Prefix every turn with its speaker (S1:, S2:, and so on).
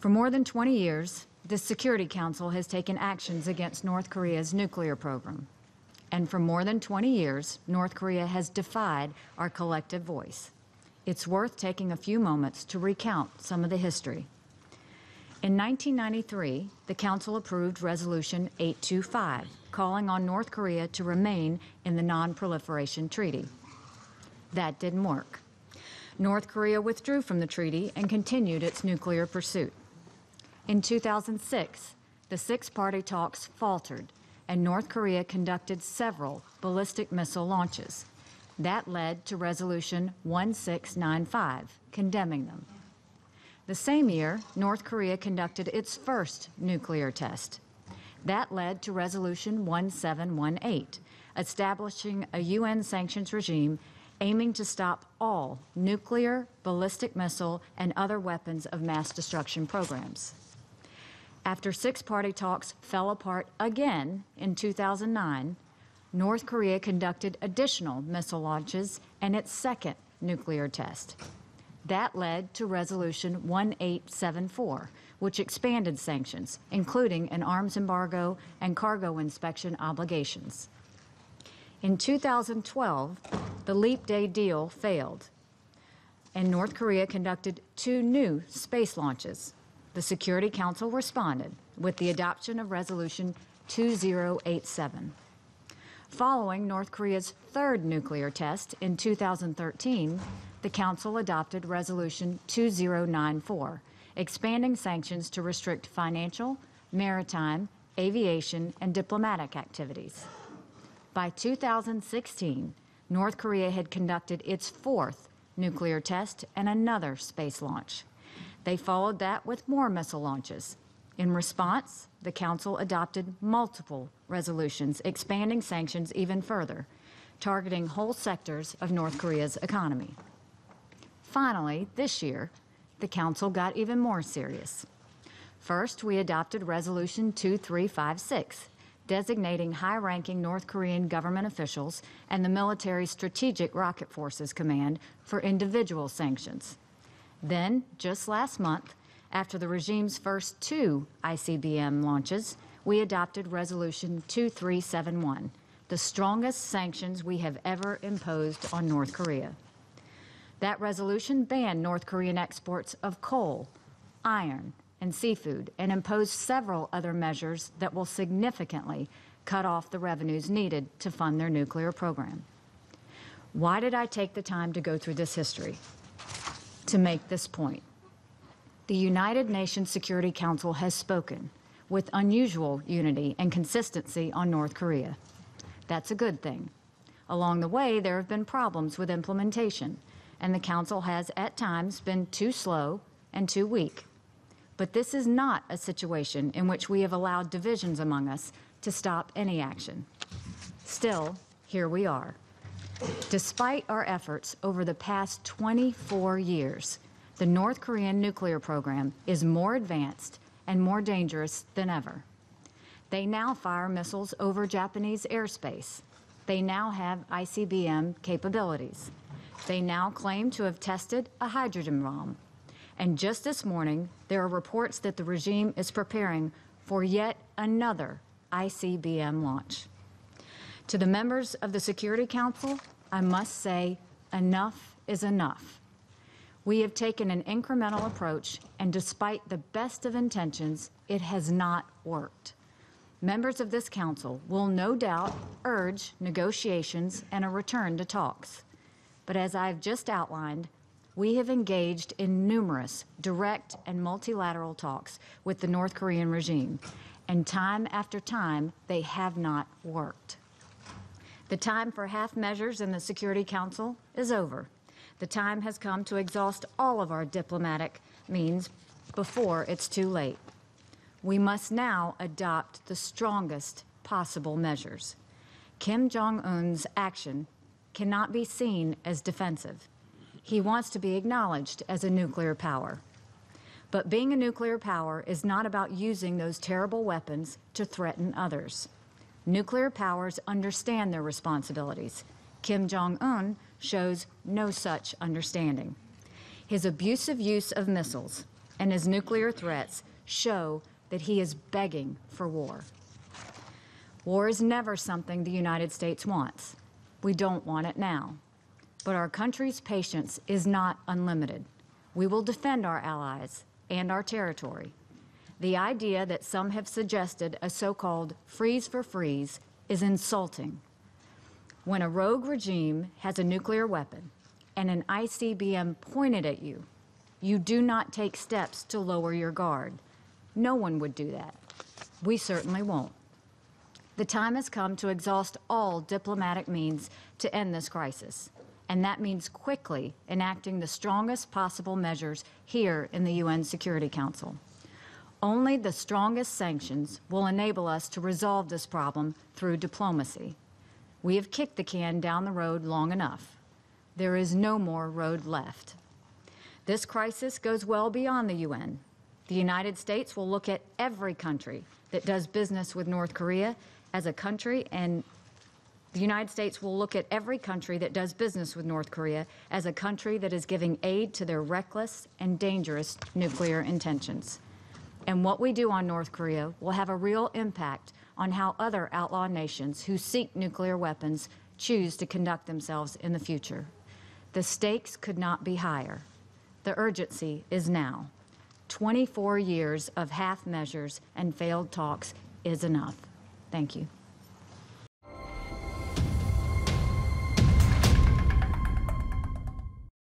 S1: For more than 20 years, the Security Council has taken actions against North Korea's nuclear program. And for more than 20 years, North Korea has defied our collective voice. It's worth taking a few moments to recount some of the history. In 1993, the Council approved Resolution 825, calling on North Korea to remain in the Non-Proliferation Treaty. That didn't work. North Korea withdrew from the treaty and continued its nuclear pursuit. In 2006, the six-party talks faltered, and North Korea conducted several ballistic missile launches. That led to Resolution 1695, condemning them. The same year, North Korea conducted its first nuclear test. That led to Resolution 1718, establishing a UN sanctions regime aiming to stop all nuclear, ballistic missile, and other weapons of mass destruction programs. After six-party talks fell apart again in 2009, North Korea conducted additional missile launches and its second nuclear test. That led to Resolution 1874, which expanded sanctions, including an arms embargo and cargo inspection obligations. In 2012, the Leap Day deal failed, and North Korea conducted two new space launches. The Security Council responded with the adoption of Resolution 2087. Following North Korea's third nuclear test in 2013, the Council adopted Resolution 2094, expanding sanctions to restrict financial, maritime, aviation, and diplomatic activities. By 2016, North Korea had conducted its fourth nuclear test and another space launch. They followed that with more missile launches. In response, the Council adopted multiple resolutions expanding sanctions even further, targeting whole sectors of North Korea's economy. Finally, this year, the Council got even more serious. First, we adopted Resolution 2356, designating high-ranking North Korean government officials and the military Strategic Rocket Forces Command for individual sanctions. Then, just last month, after the regime's first two ICBM launches, we adopted Resolution 2371, the strongest sanctions we have ever imposed on North Korea. That resolution banned North Korean exports of coal, iron, and seafood, and imposed several other measures that will significantly cut off the revenues needed to fund their nuclear program. Why did I take the time to go through this history? To make this point. The United Nations Security Council has spoken with unusual unity and consistency on North Korea. That's a good thing. Along the way, there have been problems with implementation, and the Council has at times been too slow and too weak. But this is not a situation in which we have allowed divisions among us to stop any action. Still, here we are. Despite our efforts over the past 24 years, the North Korean nuclear program is more advanced and more dangerous than ever. They now fire missiles over Japanese airspace. They now have ICBM capabilities. They now claim to have tested a hydrogen bomb. And just this morning, there are reports that the regime is preparing for yet another ICBM launch. To the members of the Security Council, I must say, enough is enough. We have taken an incremental approach, and despite the best of intentions, it has not worked. Members of this Council will no doubt urge negotiations and a return to talks. But as I've just outlined, we have engaged in numerous direct and multilateral talks with the North Korean regime, and time after time, they have not worked. The time for half measures in the Security Council is over. The time has come to exhaust all of our diplomatic means before it's too late. We must now adopt the strongest possible measures. Kim Jong-un's action cannot be seen as defensive. He wants to be acknowledged as a nuclear power. But being a nuclear power is not about using those terrible weapons to threaten others. Nuclear powers understand their responsibilities. Kim Jong-un shows no such understanding. His abusive use of missiles, and his nuclear threats show that he is begging for war. War is never something the United States wants. We don't want it now. But our country's patience is not unlimited. We will defend our allies and our territory. The idea that some have suggested a so-called freeze for freeze is insulting. When a rogue regime has a nuclear weapon and an ICBM pointed at you, you do not take steps to lower your guard. No one would do that. We certainly won't. The time has come to exhaust all diplomatic means to end this crisis, and that means quickly enacting the strongest possible measures here in the UN Security Council. Only the strongest sanctions will enable us to resolve this problem through diplomacy. We have kicked the can down the road long enough. There is no more road left. This crisis goes well beyond the UN. The United States will look at every country that does business with North Korea as a country, and the United States will look at every country that does business with North Korea as a country that is giving aid to their reckless and dangerous nuclear intentions. And what we do on North Korea will have a real impact on how other outlaw nations who seek nuclear weapons choose to conduct themselves in the future. The stakes could not be higher. The urgency is now. 24 years of half measures and failed talks is enough. Thank you.